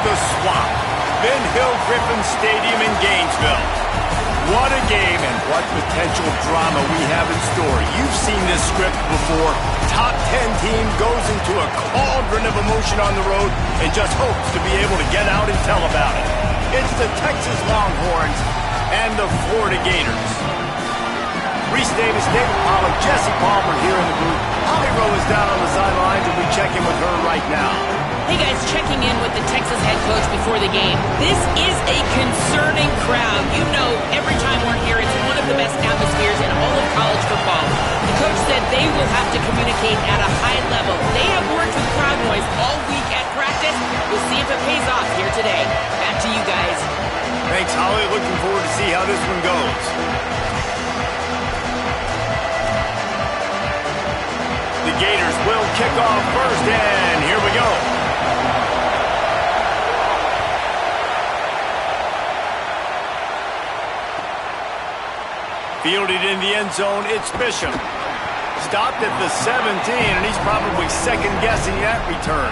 the Swamp, Ben Hill Griffin Stadium in Gainesville. What a game and what potential drama we have in store. You've seen this script before. Top 10 team goes into a cauldron of emotion on the road and just hopes to be able to get out and tell about it. It's the Texas Longhorns and the Florida Gators. Reese Davis, David Pollack, Jesse Palmer here in the booth. Holly Rowe is down on the sidelines, and we check in with her right now. Hey guys, checking in with the Texas head coach before the game. This is a concerning crowd. You know, every time we're here, it's one of the best atmospheres in all of college football. The coach said they will have to communicate at a high level. They have worked with crowd noise all week at practice. We'll see if it pays off here today. Back to you guys. Thanks, Holly. Looking forward to see how this one goes. The Gators will kick off first, and here we go. Fielded in the end zone, it's Bishop. Stopped at the 17, and he's probably second-guessing that return.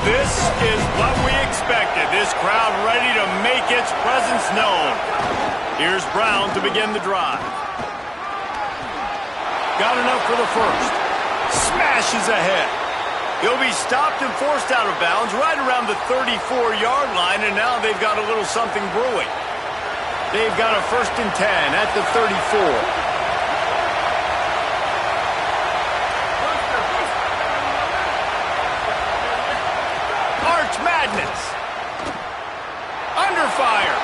This is what we expected. This crowd ready to make its presence known. Here's Brown to begin the drive. Got enough for the first. Smashes ahead. He'll be stopped and forced out of bounds right around the 34-yard line, and now they've got a little something brewing. They've got a 1st and 10 at the 34. Madness. Under fire.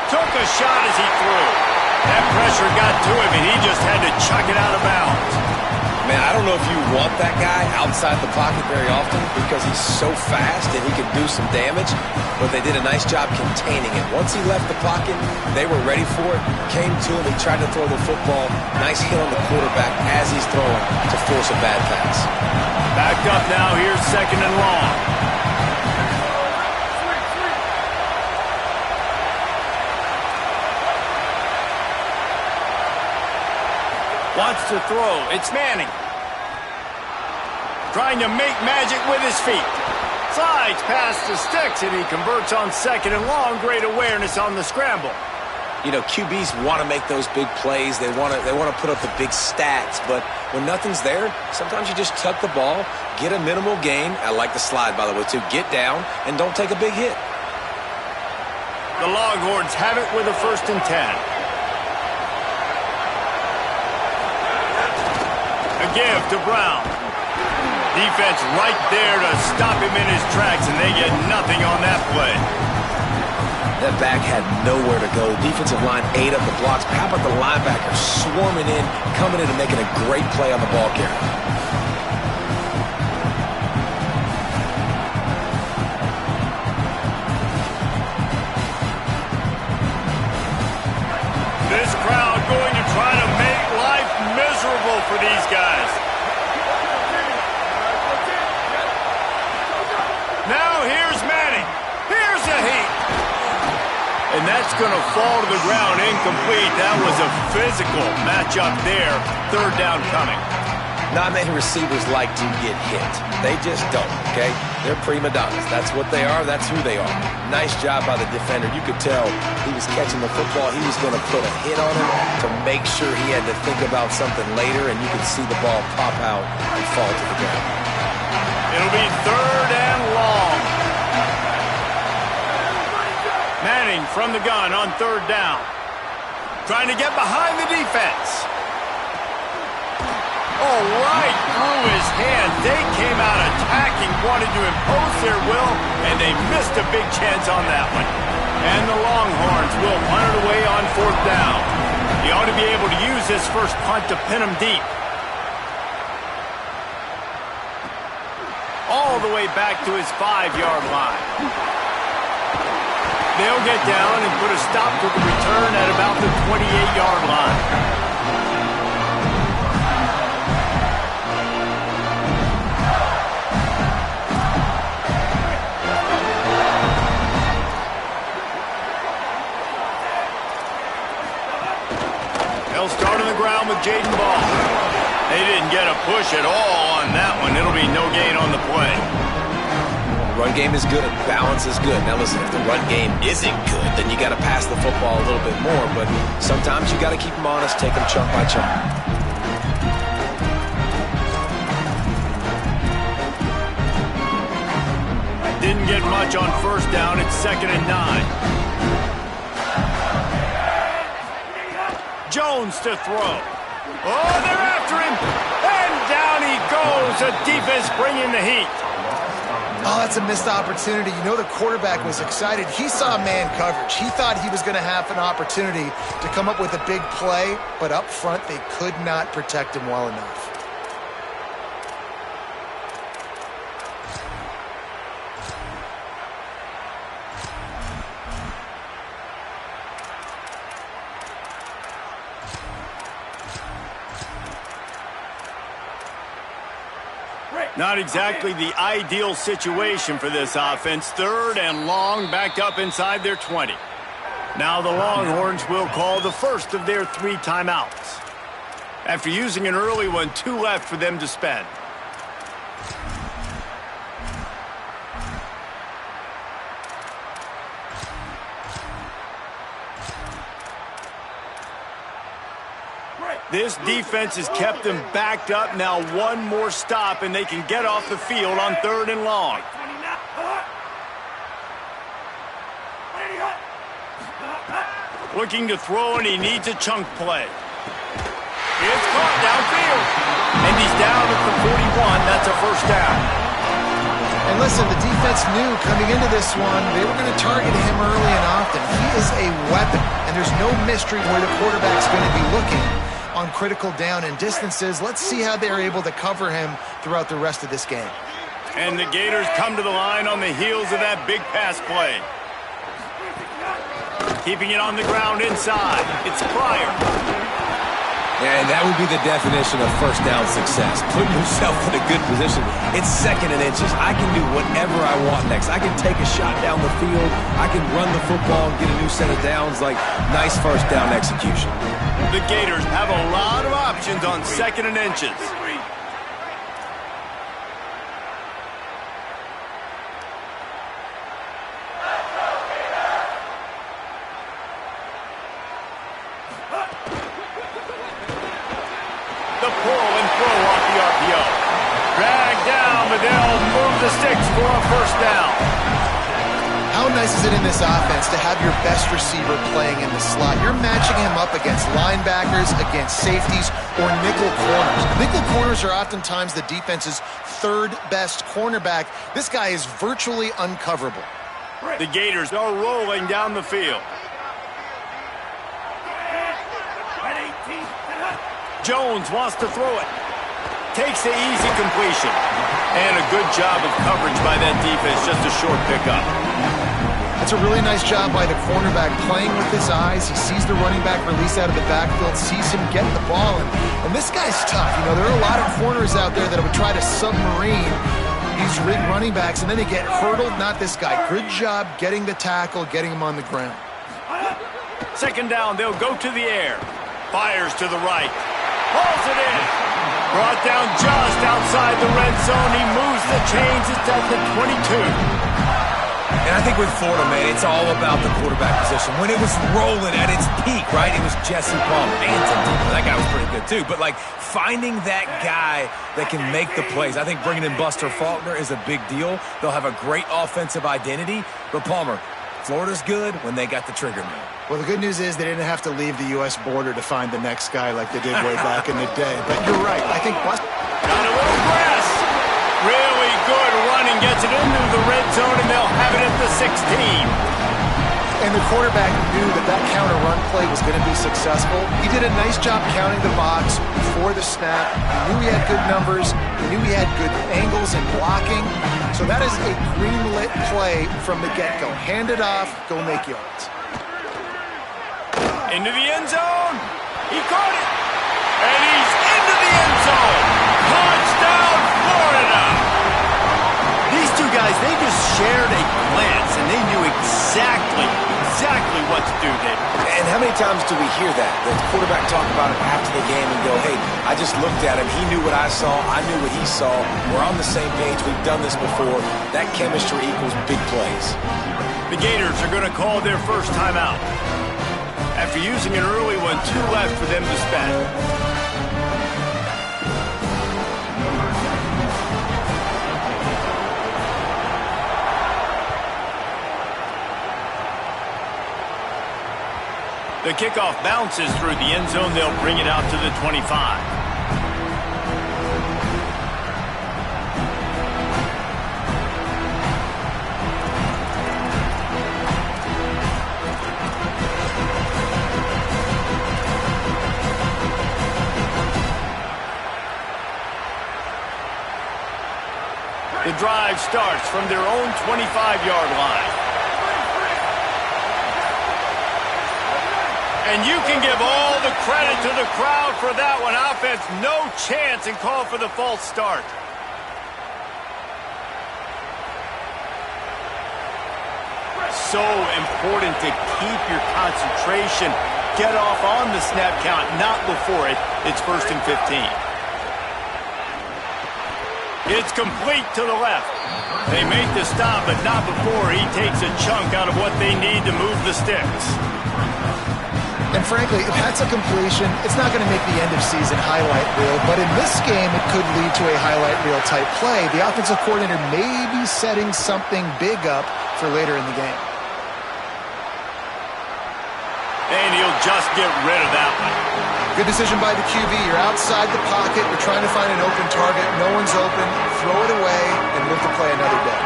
Took a shot as he threw. That pressure got to him, and he just had to chuck it out of bounds. Man, I don't know if you want that guy outside the pocket very often because he's so fast and he can do some damage, but they did a nice job containing it. Once he left the pocket, they were ready for it, came to him, he tried to throw the football. Nice hit on the quarterback as he's throwing to force a bad pass. Backed up now, here's 2nd and long. Wants to throw. It's Manning. Trying to make magic with his feet. Slides past the sticks, and he converts on 2nd and long. Great awareness on the scramble. You know, QBs want to make those big plays. They want to put up the big stats. But when nothing's there, sometimes you just tuck the ball, get a minimal gain. I like the slide, by the way, too. Get down and don't take a big hit. The Longhorns have it with a 1st and 10. Give to Brown. Defense right there to stop him in his tracks, and they get nothing on that play. That back had nowhere to go. Defensive line ate up the blocks. How about the linebacker swarming in, coming in and making a great play on the ball carrier? This crowd going to try to make life miserable for these guys. Now here's Manning. Here's a heat. And that's going to fall to the ground incomplete. That was a physical matchup there. 3rd down coming. Not many receivers like to get hit. They just don't, okay? They're prima donnas. That's what they are. That's who they are. Nice job by the defender. You could tell he was catching the football. He was going to put a hit on him to make sure he had to think about something later, and you could see the ball pop out and fall to the ground. It'll be 3rd and long. Manning from the gun on 3rd down. Trying to get behind the defense. Oh, right through his hand. They came out attacking, wanted to impose their will, and they missed a big chance on that one. And the Longhorns will punt it away on 4th down. He ought to be able to use this first punt to pin him deep. All the way back to his 5-yard line. They'll get down and put a stop to the return at about the 28-yard line. to push at all on that one. It'll be no gain on the play. Run game is good. Balance is good. Now listen, if the run game isn't good, then you got to pass the football a little bit more. But sometimes you got to keep them honest, take them chunk by chunk. Didn't get much on first down. It's 2nd and 9. Jones to throw. Oh, they're after him. And down he goes. The defense bringing the heat. Oh, that's a missed opportunity. You know the quarterback was excited. He saw man coverage. He thought he was going to have an opportunity to come up with a big play, but up front they could not protect him well enough. Not exactly the ideal situation for this offense. 3rd and long, backed up inside their 20. Now the Longhorns will call the first of their 3 timeouts. After using an early one, 2 left for them to spend. This defense has kept them backed up. Now one more stop, and they can get off the field on 3rd and long. Looking to throw, and he needs a chunk play. It's caught downfield. And he's down at the 41. That's a first down. And listen, the defense knew coming into this one, they were going to target him early and often. He is a weapon, and there's no mystery where the quarterback's going to be looking on critical down and distances. Let's see how they're able to cover him throughout the rest of this game. And the Gators come to the line on the heels of that big pass play. Keeping it on the ground inside. It's Pryor. And that would be the definition of first down success. Put yourself in a good position. It's 2nd and inches. I can do whatever I want next. I can take a shot down the field. I can run the football and get a new set of downs. Like, nice first down execution. The Gators have a lot of options on 2nd and inches. The pull and throw off the RPO. Drag down, but they'll move the sticks for a first down. How nice is it in this offense to have your best receiver playing in the slot? You're matching him up against linebackers, against safeties, or nickel corners. Nickel corners are oftentimes the defense's 3rd best cornerback. This guy is virtually uncoverable. The Gators are rolling down the field. Jones wants to throw it. Takes the easy completion. And a good job of coverage by that defense. Just a short pickup. It's a really nice job by the cornerback playing with his eyes. He sees the running back release out of the backfield, sees him get the ball, and this guy's tough. You know, there are a lot of corners out there that would try to submarine these running backs, and then they get hurdled. Not this guy. Good job getting the tackle, getting him on the ground. 2nd down, they'll go to the air. Fires to the right. Hauls it in. Brought down just outside the red zone. He moves the chains. It's at the 22. And I think with Florida, man, it's all about the quarterback position. When it was rolling at its peak, right, it was Jesse Palmer. And that guy was pretty good too. But, like, finding that guy that can make the plays. I think bringing in Buster Faulkner is a big deal. They'll have a great offensive identity. But, Palmer, Florida's good when they got the trigger man. Well, the good news is they didn't have to leave the U.S. border to find the next guy like they did way back in the day. But you're right. I think Buster got a little grass. Really good running. Gets it into the red zone, and they'll have it at the 16. And the quarterback knew that that counter run play was going to be successful. He did a nice job counting the box before the snap. He knew he had good numbers. He knew he had good angles and blocking. So that is a green-lit play from the get-go. Hand it off, go make yards. Into the end zone. He caught it. And he's into the end zone. Touchdown, Florida. These two guys, they just shared a glance, and they knew exactly what to do, David. And how many times do we hear that? The quarterback talk about it after the game and go, hey, I just looked at him. He knew what I saw. I knew what he saw. We're on the same page. We've done this before. That chemistry equals big plays. The Gators are going to call their first timeout. After using an early one, 2 left for them to spend. The kickoff bounces through the end zone. They'll bring it out to the 25. The drive starts from their own 25-yard line. And you can give all the credit to the crowd for that one. Offense, no chance, and call for the false start. So important to keep your concentration. Get off on the snap count, not before it. It's 1st and 15. It's complete to the left. They make the stop, but not before he takes a chunk out of what they need to move the sticks. And frankly, if that's a completion, it's not going to make the end-of-season highlight reel. But in this game, it could lead to a highlight reel type play. The offensive coordinator may be setting something big up for later in the game. And he'll just get rid of that one. Good decision by the QB. You're outside the pocket. You're trying to find an open target. No one's open. Throw it away and live to play another day.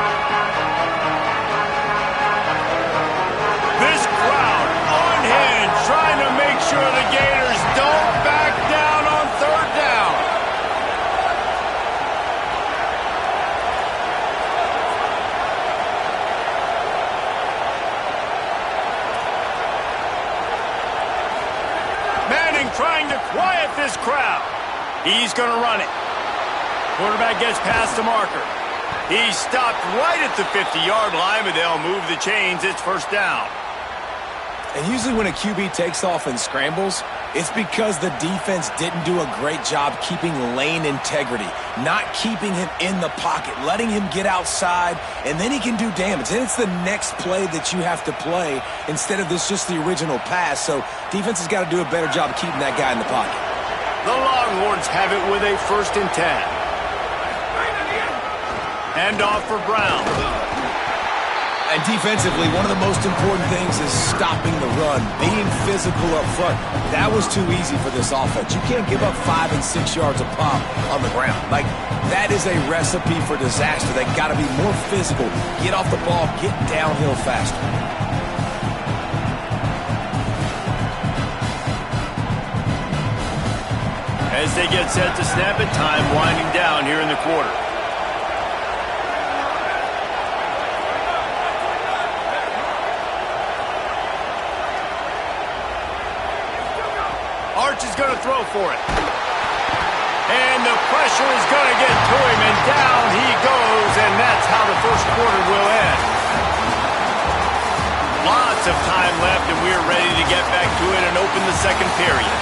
This crowd on hand, trying to make sure the Gators don't back down on 3rd down. Manning trying to quiet this crowd. He's going to run it. Quarterback gets past the marker. He stopped right at the 50-yard line, but they'll move the chains. It's 1st down. And usually when a QB takes off and scrambles, it's because the defense didn't do a great job keeping lane integrity, not keeping him in the pocket, letting him get outside, and then he can do damage. And it's the next play that you have to play instead of this just the original pass. So defense has got to do a better job keeping that guy in the pocket. The Longhorns have it with a 1st and 10. Hand off for Brown. And defensively, one of the most important things is stopping the run, being physical up front. That was too easy for this offense. You can't give up 5 and 6 yards a pop on the ground. Like, that is a recipe for disaster. They got to be more physical, get off the ball, get downhill faster. As they get set to snap it, time winding down here in the quarter. Arch is going to throw for it. And the pressure is going to get to him, and down he goes, and that's how the 1st quarter will end. Lots of time left, and we're ready to get back to it and open the 2nd period.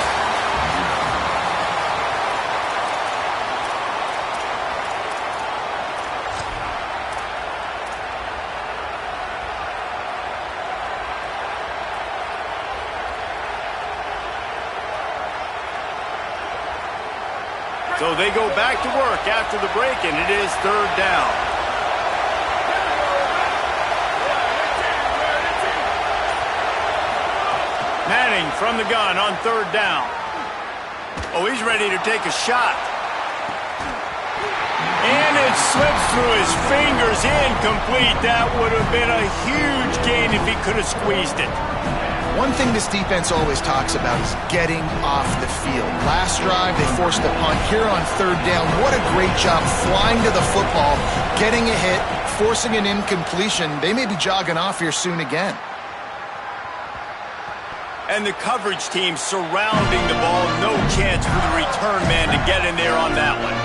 So they go back to work after the break, and it is 3rd down. Manning from the gun on 3rd down. Oh, he's ready to take a shot. And it slips through his fingers, incomplete. That would have been a huge gain if he could have squeezed it. One thing this defense always talks about is getting off the field. Last drive, they forced the punt. Here on 3rd down, what a great job flying to the football, getting a hit, forcing an incompletion. They may be jogging off here soon again. And the coverage team surrounding the ball. No chance for the return man to get in there on that one.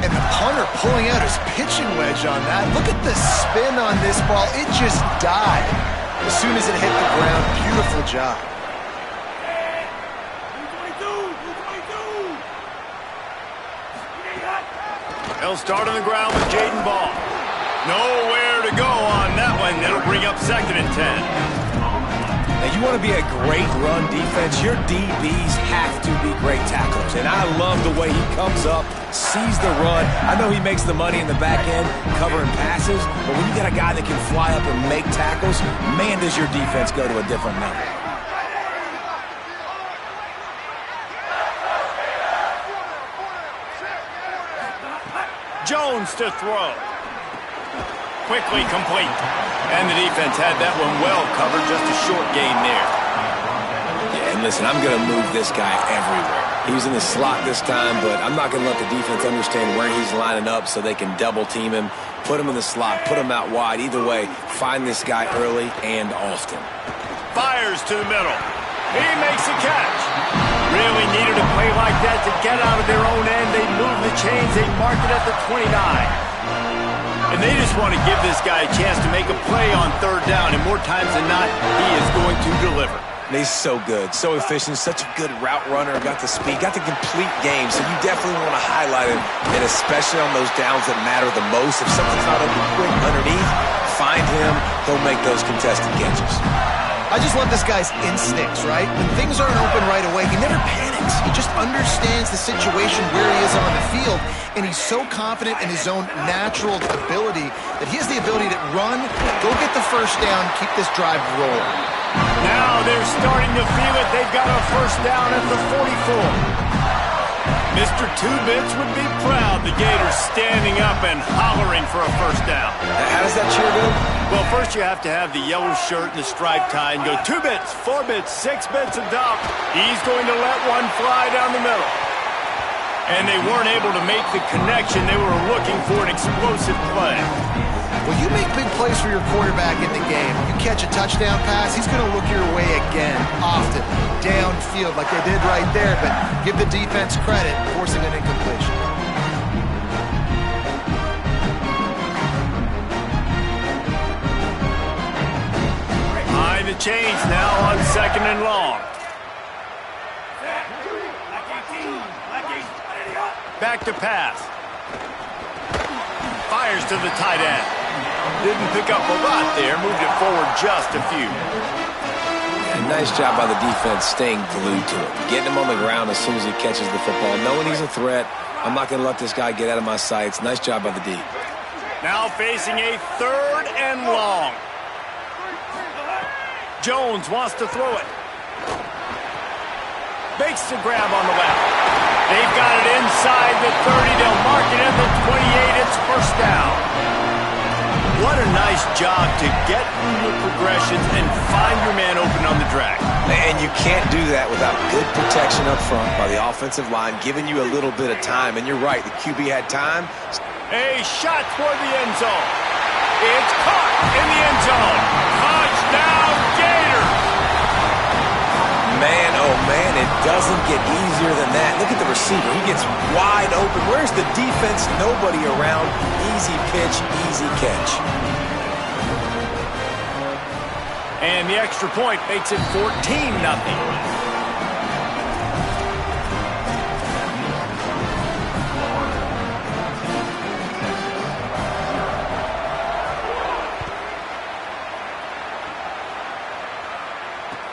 And the punter pulling out his pitching wedge on that. Look at the spin on this ball. It just died as soon as it hit the ground. Beautiful job. They'll start on the ground with Jaden Ball. Nowhere to go on that one. That'll bring up 2nd and 10. Now, you want to be a great run defense, your DBs have to be great tacklers. And I love the way he comes up, sees the run. I know he makes the money in the back end covering passes, but when you got a guy that can fly up and make tackles, man, does your defense go to a different level. Jones to throw. Quickly complete. And the defense had that one well covered, just a short gain there. Yeah, and listen, I'm going to move this guy everywhere. He was in the slot this time, but I'm not going to let the defense understand where he's lining up so they can double team him, put him in the slot, put him out wide. Either way, find this guy early and often. Fires to the middle. He makes a catch. Really needed a play like that to get out of their own end. They move the chains. They mark it at the 29. And they just want to give this guy a chance to make a play on 3rd down, and more times than not, he is going to deliver. And he's so good, so efficient, such a good route runner, got the speed, got the complete game, so you definitely want to highlight him, and especially on those downs that matter the most. If something's not open quick underneath, find him, he'll make those contested catches. I just love this guy's instincts, right? When things aren't open right away, he never panics. He just understands the situation where he is on the field, and he's so confident in his own natural ability that he has the ability to run, go get the 1st down, keep this drive rolling. Now they're starting to feel it. They've got a 1st down at the 44. Mr. Two-Bits would be proud. The Gators standing up and hollering for a 1st down. How does that cheer go? Well, first you have to have the yellow shirt and the striped tie and go 2 bits, 4 bits, 6 bits and dump. He's going to let one fly down the middle. And they weren't able to make the connection. They were looking for an explosive play. Well, you make big plays for your quarterback in the game. You catch a touchdown pass, he's going to look your way again, often, downfield like they did right there, but give the defense credit, forcing an incompletion. Behind the chains now on 2nd and long. Back to pass. Fires to the tight end. Didn't pick up a lot there. Moved it forward just a few. And nice job by the defense staying glued to it. Getting him on the ground as soon as he catches the football. Knowing he's a threat. I'm not going to let this guy get out of my sights. Nice job by the D. Now facing a 3rd and long. Jones wants to throw it. Makes the grab on the left. They've got it inside the 30. They'll mark it at the 28. It's 1st down. What a nice job to get through your progressions and find your man open on the drag. And you can't do that without good protection up front by the offensive line, giving you a little bit of time. And you're right, the QB had time. A shot toward the end zone. It's caught in the end zone. Touchdown, Gators! Man, oh man, it doesn't get easier than that. Look at the receiver. He gets wide open. Where's the defense? Nobody around. Easy pitch, easy catch. And the extra point makes it 14-0.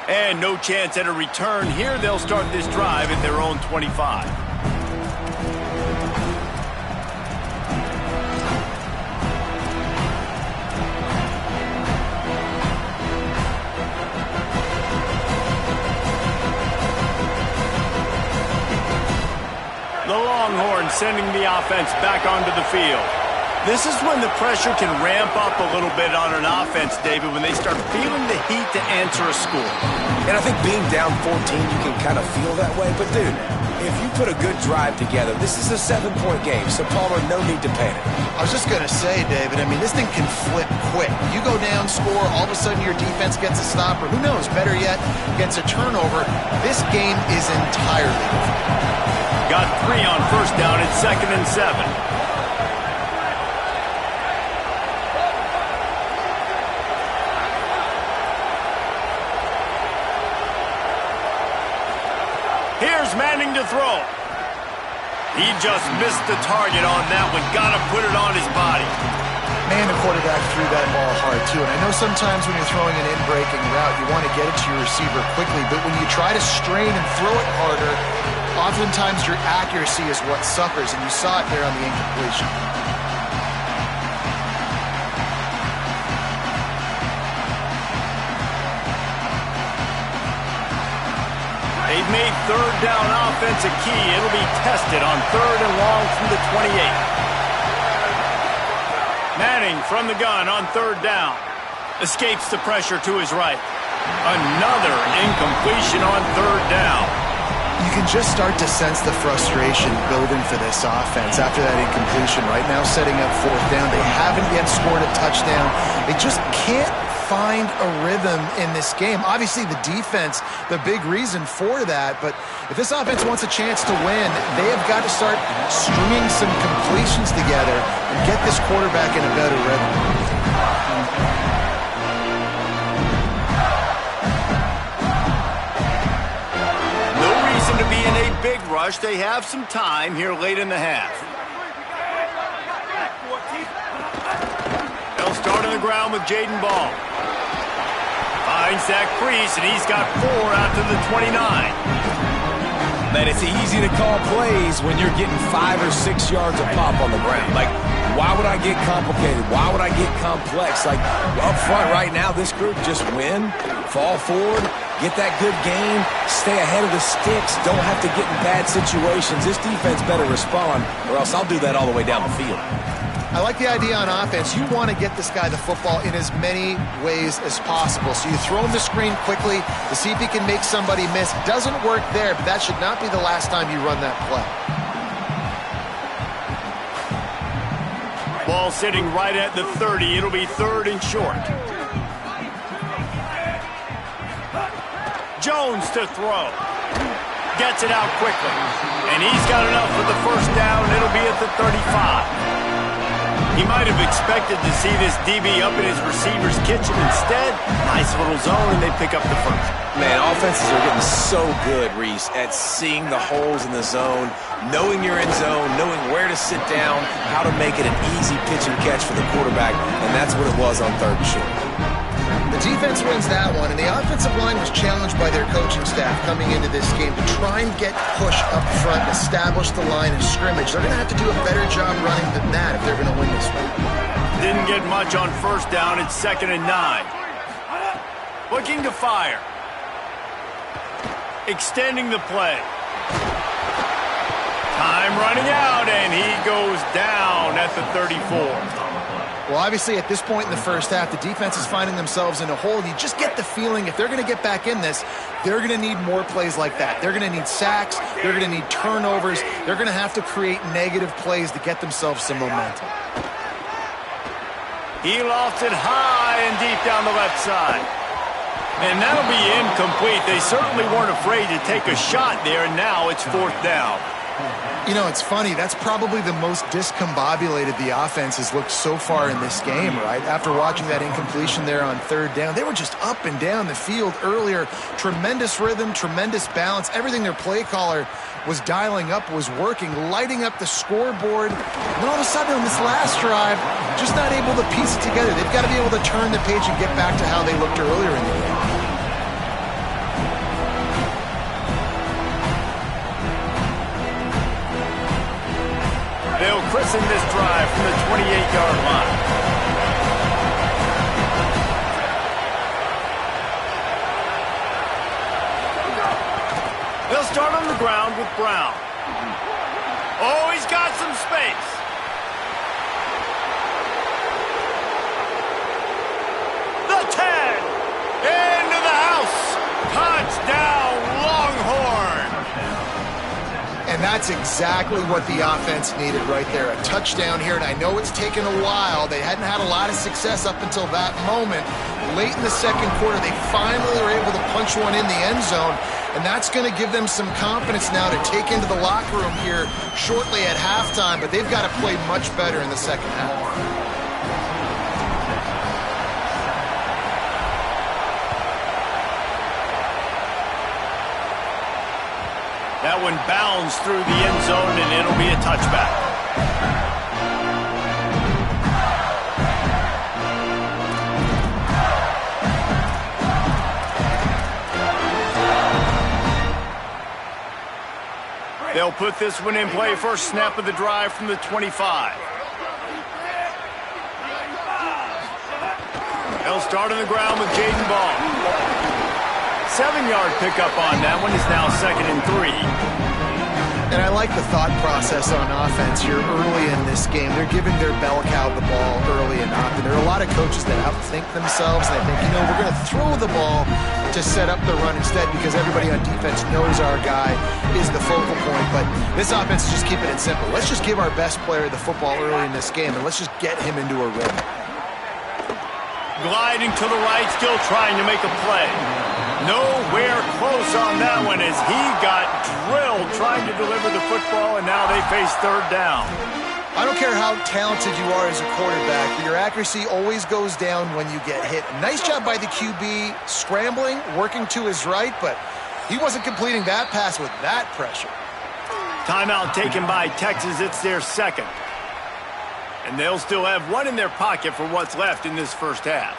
And no chance at a return here. They'll start this drive at their own 25. The Longhorns sending the offense back onto the field. This is when the pressure can ramp up a little bit on an offense, David, when they start feeling the heat to answer a score. And I think being down 14, you can kind of feel that way. But, dude, if you put a good drive together, this is a 7-point game, so, Palmer, no need to panic. I was just going to say, David, I mean, this thing can flip quick. You go down, score, all of a sudden your defense gets a stop, or who knows, better yet, gets a turnover. This game is entirely different. Got 3 on 1st down. It's 2nd and 7. Here's Manning to throw. He just missed the target on that one. Got to put it on his body. Man, the quarterback threw that ball hard, too. And I know sometimes when you're throwing an in-breaking route, you want to get it to your receiver quickly. But when you try to strain and throw it harder, oftentimes your accuracy is what suffers. And you saw it there on the incompletion. They've made third down offense a key. It'll be tested on 3rd and long from the 28. Manning from the gun on 3rd down. Escapes the pressure to his right. Another incompletion on 3rd down. You can just start to sense the frustration building for this offense after that incompletion. Right now setting up 4th down. They haven't yet scored a touchdown. They just can't find a rhythm in this game. Obviously the defense, the big reason for that, but if this offense wants a chance to win, they have got to start stringing some completions together and get this quarterback in a better rhythm. No reason to be in a big rush. They have some time here late in the half. They'll start on the ground with Jaden Ball. Finds Zach Priest, and he's got 4 out to the 29. Man, it's easy to call plays when you're getting 5 or 6 yards of pop on the ground. Like, why would I get complicated? Why would I get complex? Like, up front right now, this group just win, fall forward, get that good game, stay ahead of the sticks, don't have to get in bad situations. This defense better respond, or else I'll do that all the way down the field. I like the idea on offense. You want to get this guy the football in as many ways as possible. So you throw him the screen quickly to see if he can make somebody miss. Doesn't work there, but that should not be the last time you run that play. Ball sitting right at the 30. It'll be 3rd and short. Jones to throw. Gets it out quickly. And he's got enough for the 1st down. It'll be at the 35. He might have expected to see this DB up in his receiver's kitchen. Instead, nice little zone, and they pick up the 1st. Man, offenses are getting so good, Reese, at seeing the holes in the zone, knowing you're in zone, knowing where to sit down, how to make it an easy pitch and catch for the quarterback, and that's what it was on 3rd and short. The defense wins that one, and the offensive line was challenged by their coaching staff coming into this game to try and get push up front and establish the line of scrimmage. They're going to have to do a better job running than that if they're going to win this one. Didn't get much on 1st down. It's 2nd and 9. Looking to fire. Extending the play. Time running out, and he goes down at the 34. Well, obviously, at this point in the 1st half, the defense is finding themselves in a hole. You just get the feeling if they're going to get back in this, they're going to need more plays like that. They're going to need sacks. They're going to need turnovers. They're going to have to create negative plays to get themselves some momentum. He lofts it high and deep down the left side. And that'll be incomplete. They certainly weren't afraid to take a shot there, and now it's 4th down. You know, it's funny. That's probably the most discombobulated the offense has looked so far in this game, right? After watching that incompletion there on 3rd down, they were just up and down the field earlier. Tremendous rhythm, tremendous balance. Everything their play caller was dialing up was working, lighting up the scoreboard. And then all of a sudden on this last drive, just not able to piece it together. They've got to be able to turn the page and get back to how they looked earlier in the game. They'll christen this drive from the 28-yard line. They'll start on the ground with Brown. Oh, he's got some space. The 10. Into the house. Touchdown, Longhorn. And that's exactly what the offense needed right there. A touchdown here, and I know it's taken a while. They hadn't had a lot of success up until that moment. Late in the 2nd quarter, they finally were able to punch one in the end zone, and that's going to give them some confidence now to take into the locker room here shortly at halftime, but they've got to play much better in the 2nd half. That one bounds through the end zone, and it'll be a touchback. They'll put this one in play. First snap of the drive from the 25. They'll start on the ground with Jaden Ball. 7-yard pickup on that one. Is now 2nd and 3. And I like the thought process on offense here early in this game. They're giving their bell cow the ball early and often. There are a lot of coaches that outthink themselves. And they think, we're going to throw the ball to set up the run instead because everybody on defense knows our guy is the focal point. But this offense is just keeping it simple. Let's just give our best player the football early in this game, and let's just get him into a rhythm. Gliding to the right, still trying to make a play. Nowhere close on that one as he got drilled trying to deliver the football, and now they face 3rd down. I don't care how talented you are as a quarterback, but your accuracy always goes down when you get hit. Nice job by the QB scrambling, working to his right, but he wasn't completing that pass with that pressure. Timeout taken by Texas. It's their 2nd. And they'll still have one in their pocket for what's left in this first half.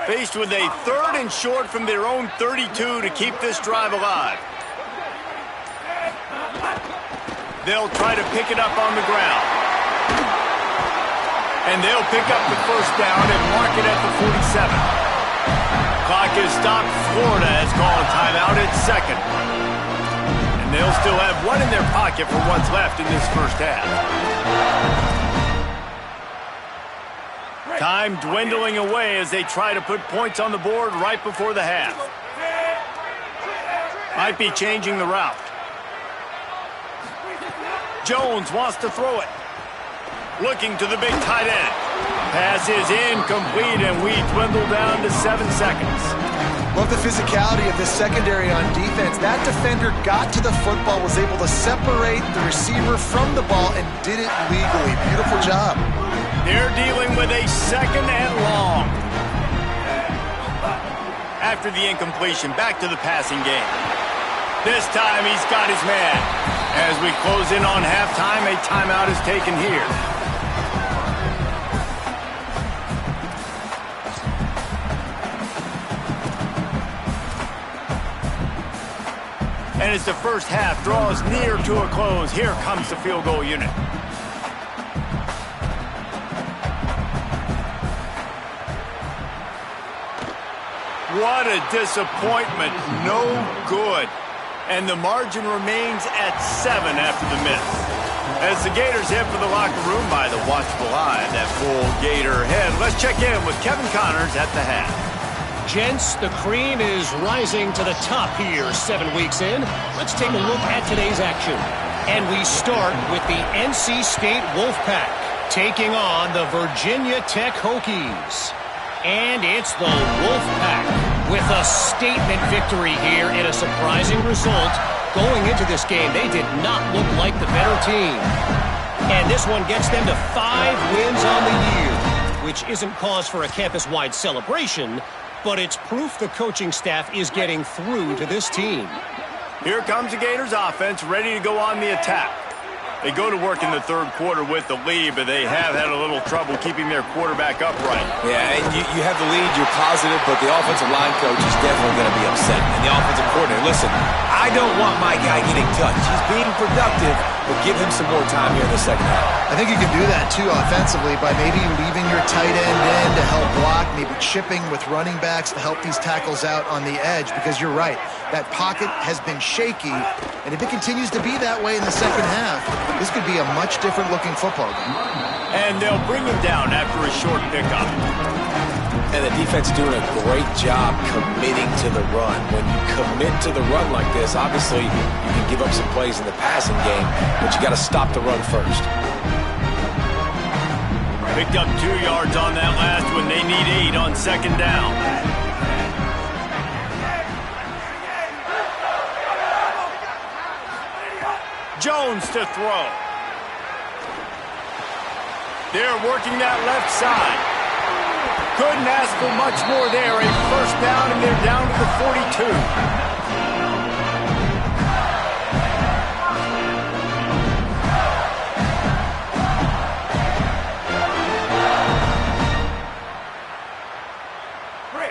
Faced with a 3rd and short from their own 32 to keep this drive alive. They'll try to pick it up on the ground. And they'll pick up the first down and mark it at the 47. Clock is stopped. Florida has called timeout at 2nd. And they'll still have one in their pocket for what's left in this first half. Time dwindling away as they try to put points on the board right before the half. Might be changing the route. Jones wants to throw it. Looking to the big tight end. Pass is incomplete, and we dwindle down to 7 seconds. Love the physicality of this secondary on defense. That defender got to the football, was able to separate the receiver from the ball, and did it legally. Beautiful job. They're dealing with a 2nd and long. After the incompletion, back to the passing game. This time he's got his man. As we close in on halftime, a timeout is taken here. And as the first half draws near to a close, here comes the field goal unit. What a disappointment. No good. And the margin remains at 7 after the miss. As the Gators head for the locker room by the watchful eye of that full Gator head, let's check in with Kevin Connors at the half. Gents, the cream is rising to the top here 7 weeks in. Let's take a look at today's action. And we start with the NC State Wolfpack taking on the Virginia Tech Hokies. And it's the Wolfpack with a statement victory here and a surprising result. Going into this game, they did not look like the better team. And this one gets them to 5 wins on the year, which isn't cause for a campus-wide celebration, but it's proof the coaching staff is getting through to this team. Here comes the Gators offense ready to go on the attack. They go to work in the 3rd quarter with the lead, but they have had a little trouble keeping their quarterback upright. Yeah, and you have the lead, you're positive, but the offensive line coach is definitely going to be upset. And the offensive coordinator, listen, I don't want my guy getting touched. He's being productive, but give him some more time here in the second half. I think you can do that, too, offensively, by maybe leaving your tight end in to help block, maybe chipping with running backs to help these tackles out on the edge, because you're right. That pocket has been shaky, and if it continues to be that way in the second half, this could be a much different looking football game. And they'll bring him down after a short pickup. And the defense doing a great job committing to the run. When you commit to the run like this, obviously you can give up some plays in the passing game, but you got to stop the run first. Picked up 2 yards on that last one. They need 8 on 2nd down. Jones to throw. They're working that left side. Couldn't ask for much more there. A first down, and they're down to the 42.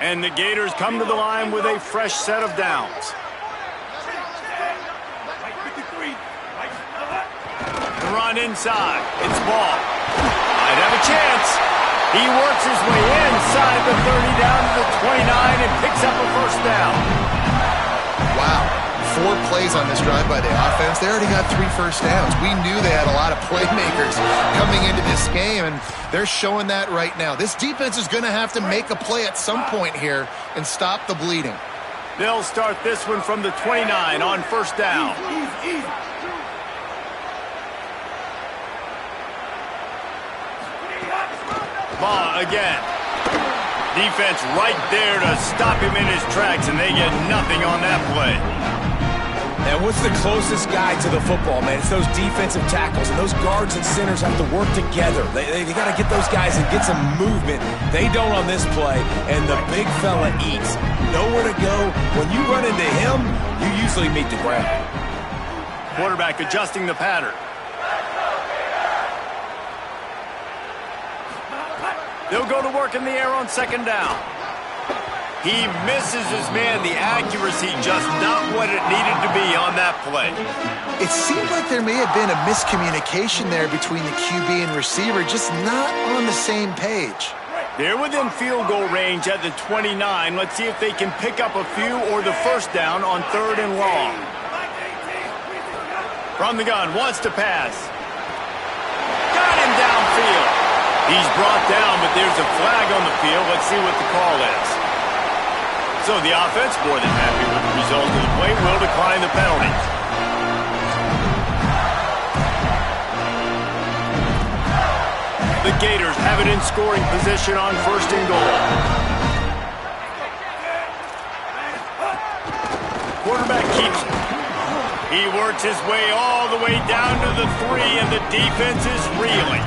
And the Gators come to the line with a fresh set of downs. The run inside. It's Ball. Might have a chance. He works his way inside the 30 down to the 29 and picks up a first down. Wow. 4 plays on this drive by the offense. They already got 3 first downs. We knew they had a lot of playmakers coming into this game, and they're showing that right now. This defense is going to have to make a play at some point here and stop the bleeding. They'll start this one from the 29 on first down. Ball again. Defense right there to stop him in his tracks, and they get nothing on that play. And what's the closest guy to the football, man? It's those defensive tackles, and those guards and centers have to work together. They got to get those guys and get some movement. They don't on this play, and the big fella eats. Nowhere to go. When you run into him, you usually meet the ground. Quarterback adjusting the pattern. They'll go to work in the air on second down. He misses his man. The accuracy just not what it needed to be on that play. It seemed like there may have been a miscommunication there between the QB and receiver, just not on the same page. They're within field goal range at the 29. Let's see if they can pick up a few or the first down on 3rd and long. From the gun, wants to pass. Got him downfield. He's brought down, but there's a flag on the field. Let's see what the call is. So the offense, more than happy with the result of the play, will decline the penalty. The Gators have it in scoring position on 1st and goal. Quarterback keeps it. He works his way all the way down to the 3, and the defense is reeling.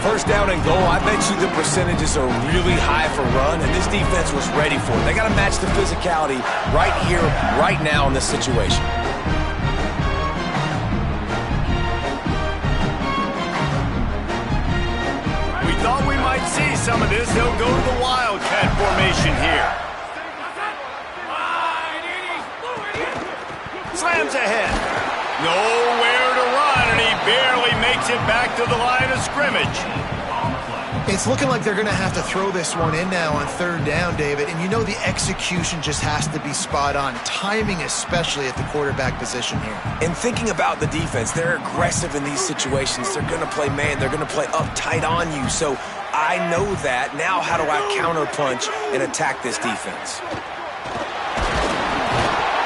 First down and goal, I bet you the percentages are really high for run, and this defense was ready for it. They got to match the physicality right here, right now in this situation. We thought we might see some of this. They'll go to the Wildcat formation here. Slams ahead. Nowhere to run, and he barely makes it back to the line of scrimmage. It's looking like they're going to have to throw this one in now on 3rd down, David. And you know the execution just has to be spot on. Timing especially at the quarterback position here. And thinking about the defense, they're aggressive in these situations. They're going to play man. They're going to play up tight on you. So I know that. Now how do I counterpunch and attack this defense?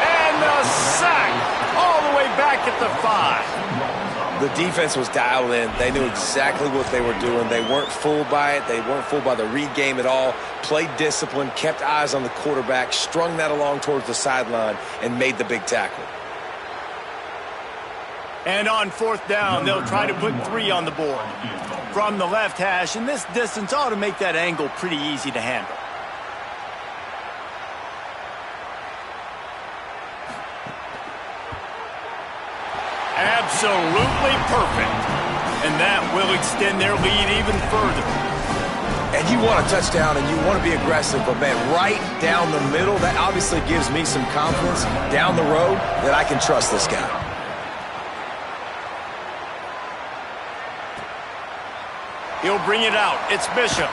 And the sack all the way back at the 5. The defense was dialed in. They knew exactly what they were doing. They weren't fooled by it. They weren't fooled by the read game at all. Played discipline, kept eyes on the quarterback, strung that along towards the sideline, and made the big tackle. And on 4th down, they'll try to put 3 on the board. From the left hash, and this distance ought to make that angle pretty easy to handle. Absolutely perfect. And that will extend their lead even further. And you want a touchdown and you want to be aggressive, but man, right down the middle, that obviously gives me some confidence down the road that I can trust this guy. He'll bring it out. It's Bishop.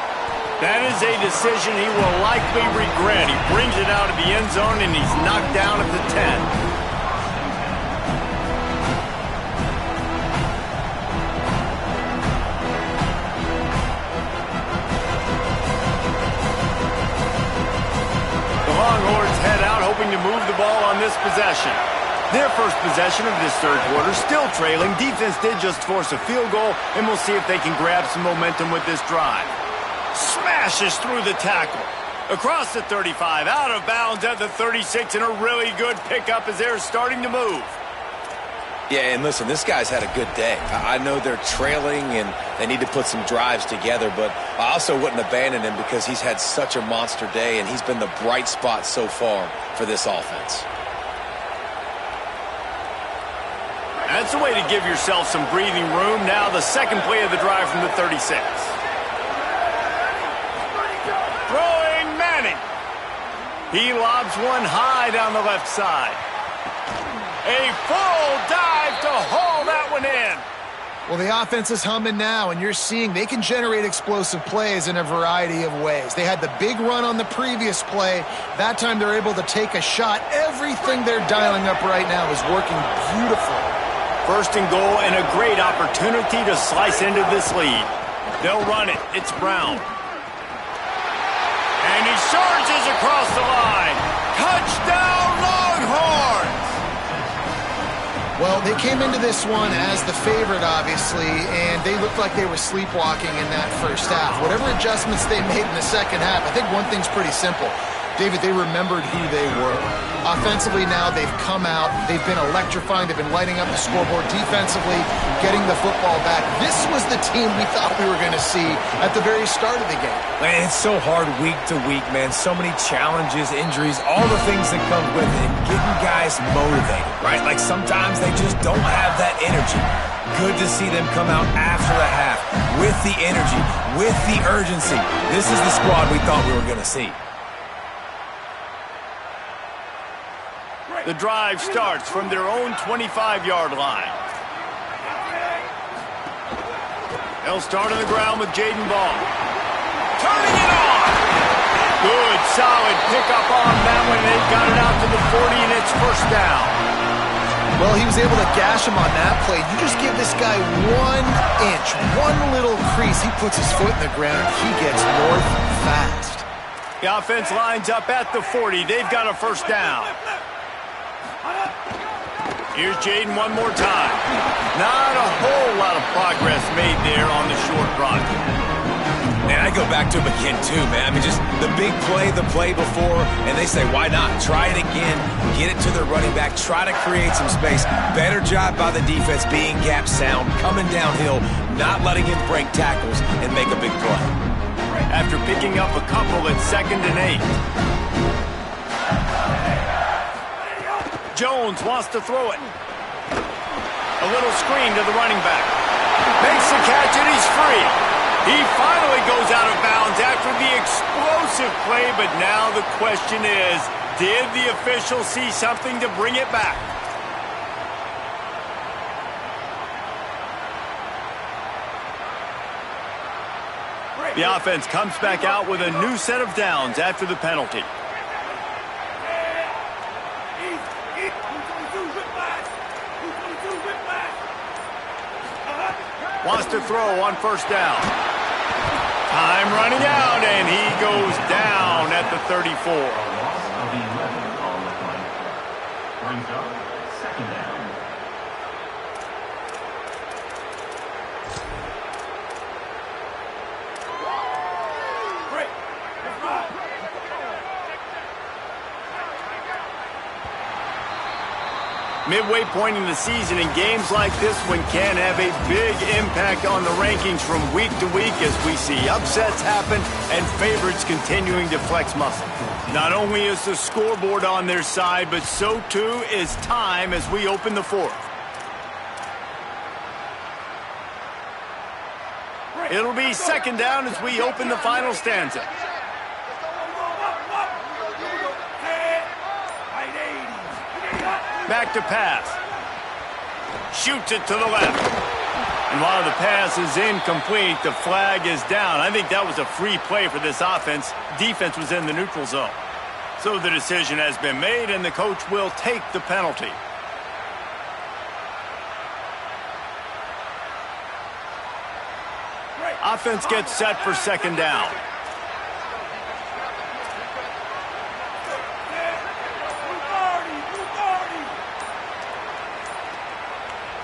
That is a decision he will likely regret. He brings it out of the end zone, and he's knocked down at the 10. Longhorns head out, hoping to move the ball on this possession. Their first possession of this 3rd quarter, still trailing. Defense did just force a field goal, and we'll see if they can grab some momentum with this drive. Smashes through the tackle. Across the 35, out of bounds at the 36, and a really good pickup as they're starting to move. Yeah, and listen, this guy's had a good day. I know they're trailing and they need to put some drives together, but I also wouldn't abandon him because he's had such a monster day and he's been the bright spot so far for this offense. That's a way to give yourself some breathing room. Now the second play of the drive from the 36. Throwing Manning. He lobs one high down the left side. A full dive to haul that one in. Well, the offense is humming now, and you're seeing they can generate explosive plays in a variety of ways. They had the big run on the previous play. That time they're able to take a shot. Everything they're dialing up right now is working beautifully. First and goal and a great opportunity to slice into this lead. They'll run it. It's Brown. And he charges across the line. Touchdown, Longhorns! Well, they came into this one as the favorite, obviously, and they looked like they were sleepwalking in that first half. Whatever adjustments they made in the second half, I think one thing's pretty simple. David, they remembered who they were. Offensively now, they've come out. They've been electrifying. They've been lighting up the scoreboard. Defensively, getting the football back. This was the team we thought we were going to see at the very start of the game. Man, it's so hard week to week, man. So many challenges, injuries, all the things that come with it. And getting guys motivated, right? Like sometimes they just don't have that energy. Good to see them come out after the half with the energy, with the urgency. This is the squad we thought we were going to see. The drive starts from their own 25-yard line. They'll start on the ground with Jaden Ball. Turning it on! Good, solid pickup on that one. They've got it out to the 40, and it's first down. Well, he was able to gash him on that play. You just give this guy 1 inch, one little crease. He puts his foot in the ground. He gets north fast. The offense lines up at the 40. They've got a first down. Here's Jaden one more time. Not a whole lot of progress made there on the short run. Man, I go back to him again too, man. I mean, just the big play, the play before, and they say, why not? Try it again, get it to their running back, try to create some space. Better job by the defense being gap sound, coming downhill, not letting him break tackles and make a big play. After picking up a couple at 2nd and 8. Jones wants to throw it. A little screen to the running back. Makes the catch and he's free. He finally goes out of bounds after the explosive play, but now the question is, did the official see something to bring it back? The offense comes back out with a new set of downs after the penalty. Wants to throw on first down. Time running out, and he goes down at the 34. Brings up 2nd down. Midway point in the season, and games like this one can have a big impact on the rankings from week to week as we see upsets happen and favorites continuing to flex muscle. Not only is the scoreboard on their side, but so too is time as we open the 4th. It'll be 2nd down as we open the final stanza. Back to pass. Shoots it to the left. And while the pass is incomplete, the flag is down. I think that was a free play for this offense. Defense was in the neutral zone. So the decision has been made, and the coach will take the penalty. Offense gets set for 2nd down.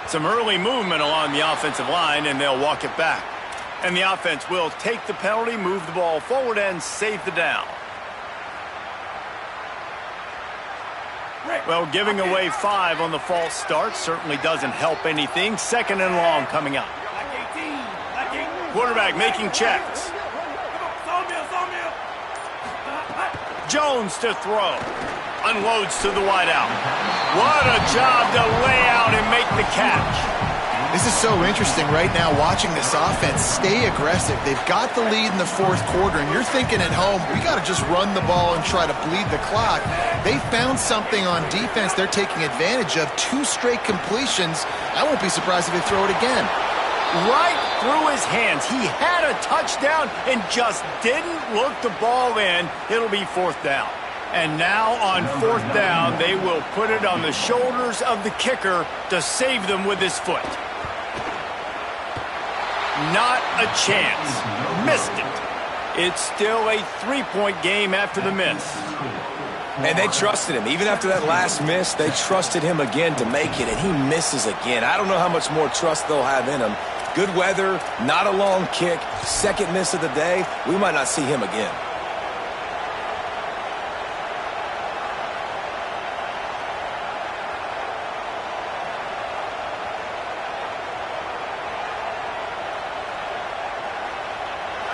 Some early movement along the offensive line, and they'll walk it back. And the offense will take the penalty, move the ball forward, and save the down. Well, giving away 5 on the false start certainly doesn't help anything. 2nd and long coming up. Quarterback making checks. Jones to throw. Unloads to the wideout. What a job to lay out and make the catch. This is so interesting right now, watching this offense stay aggressive. They've got the lead in the 4th quarter, and you're thinking at home, we got to just run the ball and try to bleed the clock. They found something on defense they're taking advantage of. 2 straight completions. I won't be surprised if they throw it again. Right through his hands. He had a touchdown and just didn't look the ball in. It'll be 4th down. And now on 4th down, they will put it on the shoulders of the kicker to save them with his foot. Not a chance. Missed it. It's still a 3-point game after the miss. And they trusted him. Even after that last miss, they trusted him again to make it, and he misses again. I don't know how much more trust they'll have in him. Good weather, not a long kick, 2nd miss of the day. We might not see him again.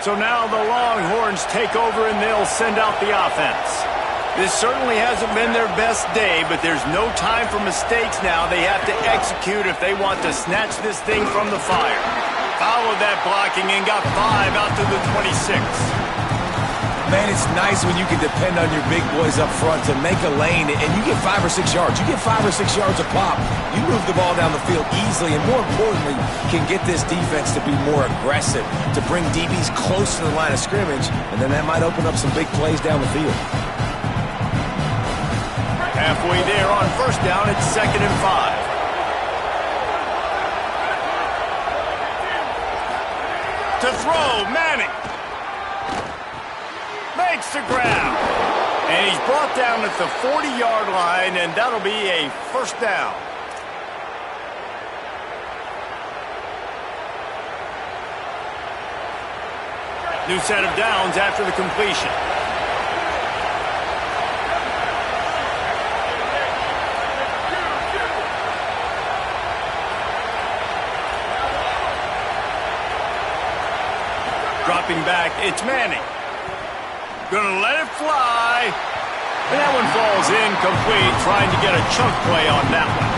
So now the Longhorns take over and they'll send out the offense. This certainly hasn't been their best day, but there's no time for mistakes now. They have to execute if they want to snatch this thing from the fire. Followed that blocking and got 5 out to the 26. Man, it's nice when you can depend on your big boys up front to make a lane, and you get 5 or 6 yards. You get 5 or 6 yards a pop. You move the ball down the field easily, and more importantly, can get this defense to be more aggressive, to bring DBs close to the line of scrimmage, and then that might open up some big plays down the field. Halfway there on 1st down, it's 2nd and 5. To throw, Manning. Makes the grab. And he's brought down at the 40-yard line, and that'll be a 1st down. New set of downs after the completion. Dropping back, it's Manning. Gonna let it fly. And that one falls incomplete, trying to get a chunk play on that one.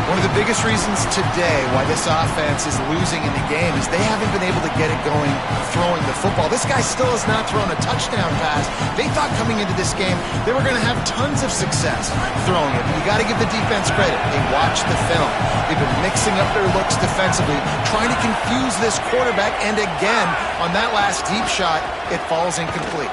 One of the biggest reasons today why this offense is losing in the game is they haven't been able to get it going throwing the football. This guy still has not thrown a touchdown pass. They thought coming into this game they were going to have tons of success throwing it. But you got to give the defense credit. They watched the film. They've been mixing up their looks defensively, trying to confuse this quarterback. And again, on that last deep shot, it falls incomplete.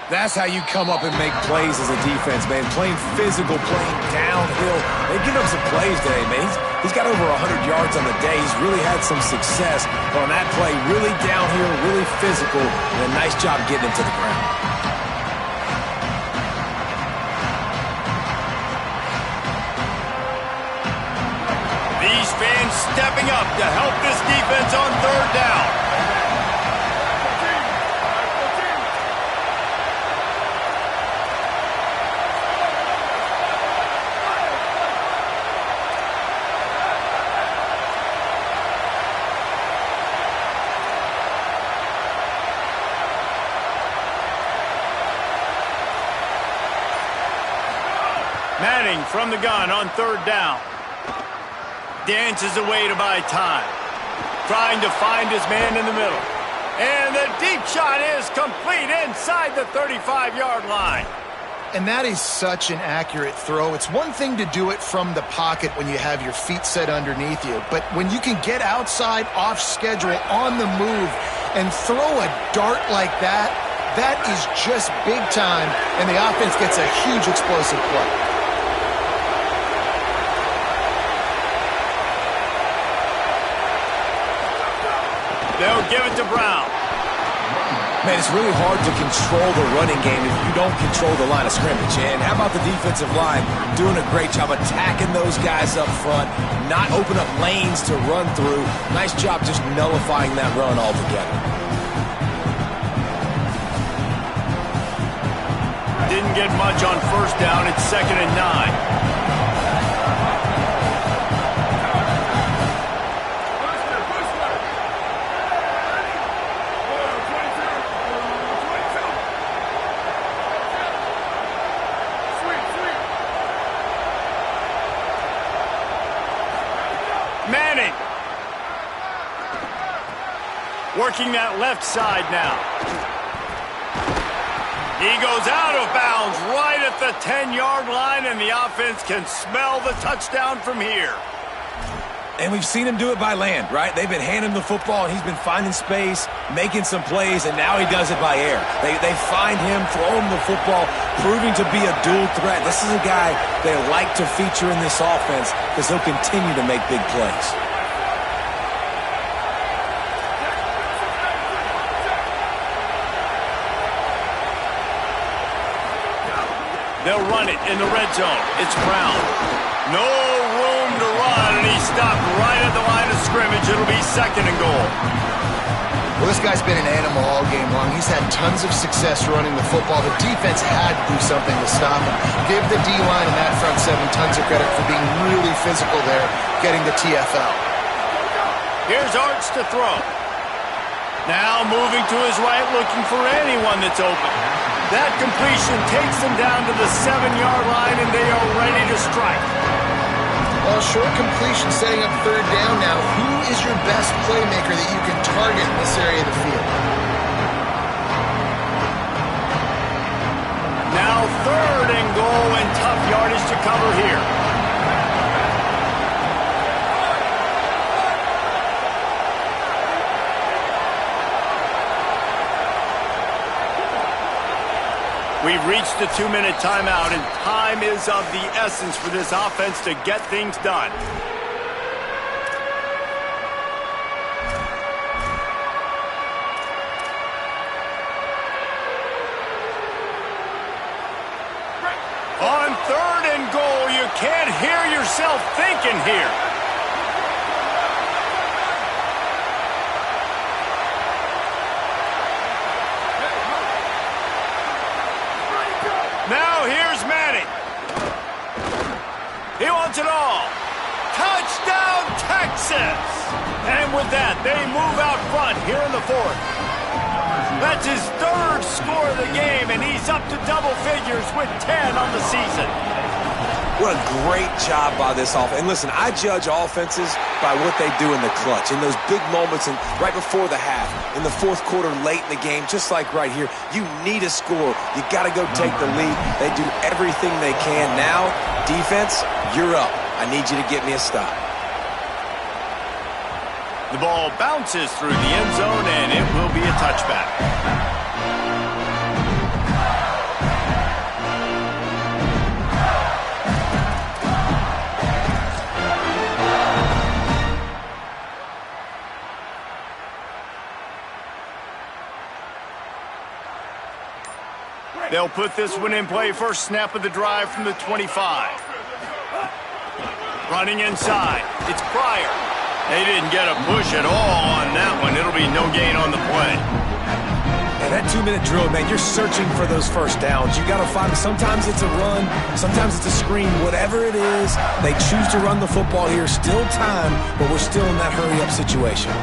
That's how you come up and make plays as a defense, man. Playing physical, playing downhill. They give up some plays today, man. He's got over 100 yards on the day. He's really had some success on that play. Really downhill, really physical, and a nice job getting him to the ground. These fans stepping up to help this defense on 3rd down. Manning from the gun on 3rd down. Dances away to buy time. Trying to find his man in the middle. And the deep shot is complete inside the 35-yard line. And that is such an accurate throw. It's one thing to do it from the pocket when you have your feet set underneath you, but when you can get outside, off schedule, on the move, and throw a dart like that, that is just big time, and the offense gets a huge explosive play. They'll give it to Brown. Man, it's really hard to control the running game if you don't control the line of scrimmage. And how about the defensive line doing a great job attacking those guys up front, not open up lanes to run through. Nice job just nullifying that run altogether. Didn't get much on first down. It's 2nd and 9. Manning. Working that left side now. He goes out of bounds right at the 10-yard line, and the offense can smell the touchdown from here. And we've seen him do it by land, right? They've been handing him the football, and he's been finding space, making some plays, and now he does it by air. They find him, throw him the football, proving to be a dual threat. This is a guy they like to feature in this offense because he'll continue to make big plays. They'll run it in the red zone. It's Brown. No room to run, and he stopped right at the line of scrimmage. It'll be 2nd and goal. Well, this guy's been an animal all game long. He's had tons of success running the football. The defense had to do something to stop him. Give the D-line and that front seven tons of credit for being really physical there, getting the TFL. Here's Arts to throw. Now moving to his right, looking for anyone that's open. That completion takes them down to the 7-yard line, and they are ready to strike. Well, short completion setting up 3rd down now. Who is your best playmaker that you can target in this area of the field? Now 3rd and goal, and tough yardage to cover here. We've reached the 2-minute timeout, and time is of the essence for this offense to get things done. On 3rd and goal, you can't hear yourself thinking here. Now here's Manning. He wants it all. Touchdown, Texas! And with that, they move out front here in the 4th. That's his 3rd score of the game, and he's up to double figures with 10 on the season. What a great job by this offense. And listen, I judge offenses by what they do in the clutch, in those big moments and right before the half, in the 4th quarter, late in the game, just like right here. You need a score. You got to go take the lead. They do everything they can. Now, defense, you're up. I need you to get me a stop. The ball bounces through the end zone, and it will be a touchback. They'll put this one in play. First snap of the drive from the 25. Running inside. It's Pryor. They didn't get a push at all on that one. It'll be no gain on the play. And that 2-minute drill, man, you're searching for those first downs. You got to find them. Sometimes it's a run. Sometimes it's a screen. Whatever it is, they choose to run the football here. Still time, but we're still in that hurry-up situation.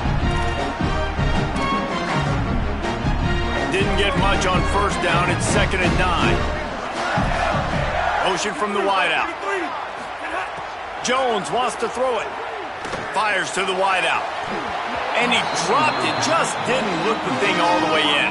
Didn't get much on first down. It's 2nd and 9. Motion from the wideout. Jones wants to throw it. Fires to the wideout. And he dropped it. Just didn't look the thing all the way in.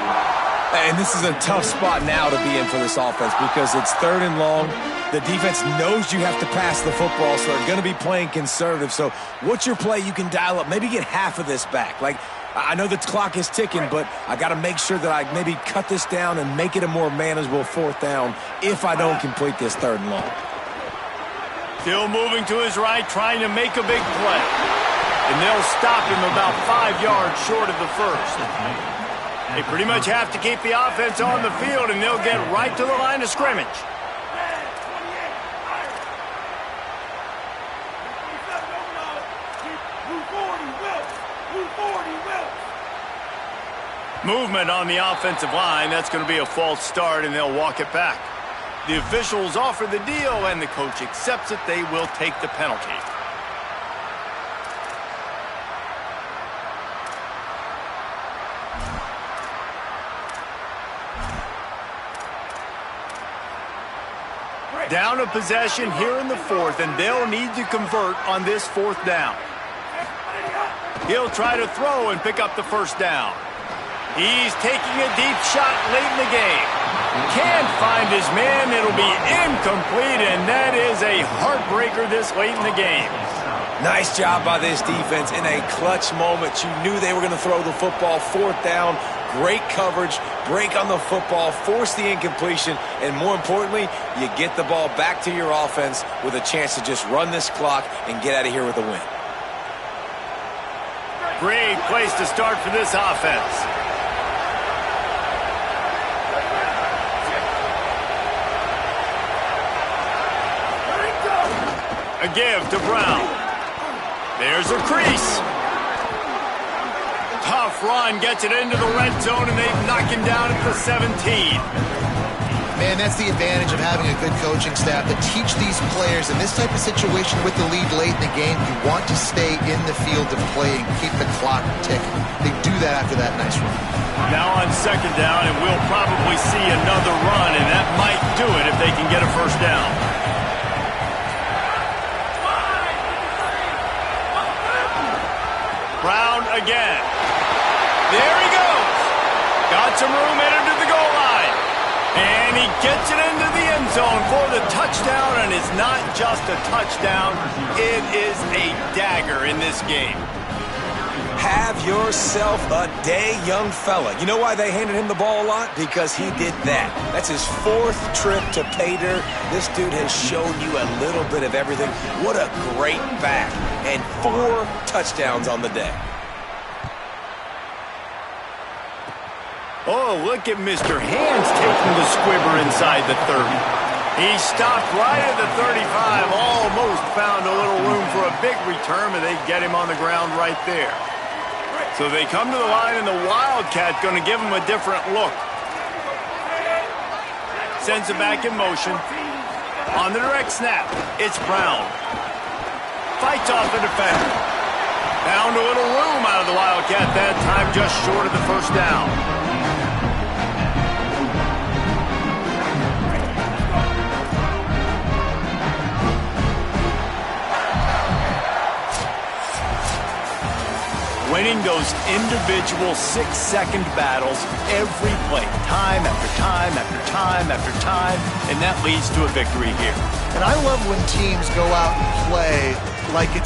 And this is a tough spot now to be in for this offense because it's 3rd and long. The defense knows you have to pass the football, so they're going to be playing conservative. So what's your play you can dial up? Maybe get half of this back. Like, I know the clock is ticking, but I got to make sure that I maybe cut this down and make it a more manageable 4th down if I don't complete this 3rd and long. Still moving to his right, trying to make a big play. And they'll stop him about 5 yards short of the 1st. They pretty much have to keep the offense on the field, and they'll get right to the line of scrimmage. Movement on the offensive line. That's going to be a false start, and they'll walk it back. The officials offer the deal, and the coach accepts it. They will take the penalty. Down a possession here in the fourth, and they'll need to convert on this fourth down. He'll try to throw and pick up the first down. He's taking a deep shot late in the game. Can't find his man. It'll be incomplete, and that is a heartbreaker this late in the game. Nice job by this defense in a clutch moment. You knew they were going to throw the football. Fourth down, great coverage, break on the football, force the incompletion, and more importantly, you get the ball back to your offense with a chance to just run this clock and get out of here with a win. Great place to start for this offense. A give to Brown. There's a crease. Tough run, gets it into the red zone, and they've knocked him down at the 17. Man, that's the advantage of having a good coaching staff to teach these players in this type of situation with the lead late in the game. You want to stay in the field of play and keep the clock ticking. They do that after that nice run. Now on second down, and we'll probably see another run, and that might do it if they can get a first down. Brown again. There he goes. Got some room headed to the goal line. And he gets it into the end zone for the touchdown, and it's not just a touchdown. It is a dagger in this game. Have yourself a day, young fella. You know why they handed him the ball a lot? Because he did that. That's his fourth trip to pay dirt. This dude has shown you a little bit of everything. What a great back. And 4 touchdowns on the day. Oh, look at Mr. Hands taking the squibber inside the 30. He stopped right at the 35, almost found a little room for a big return, but they get him on the ground right there. So they come to the line, and the Wildcat going to give him a different look. Sends it back in motion. On the direct snap, it's Brown. Fights off the defender. Found a little room out of the Wildcat that time, just short of the first down. Winning those individual 6-second battles every play, time after time after time after time, and that leads to a victory here. And I love when teams go out and play like it's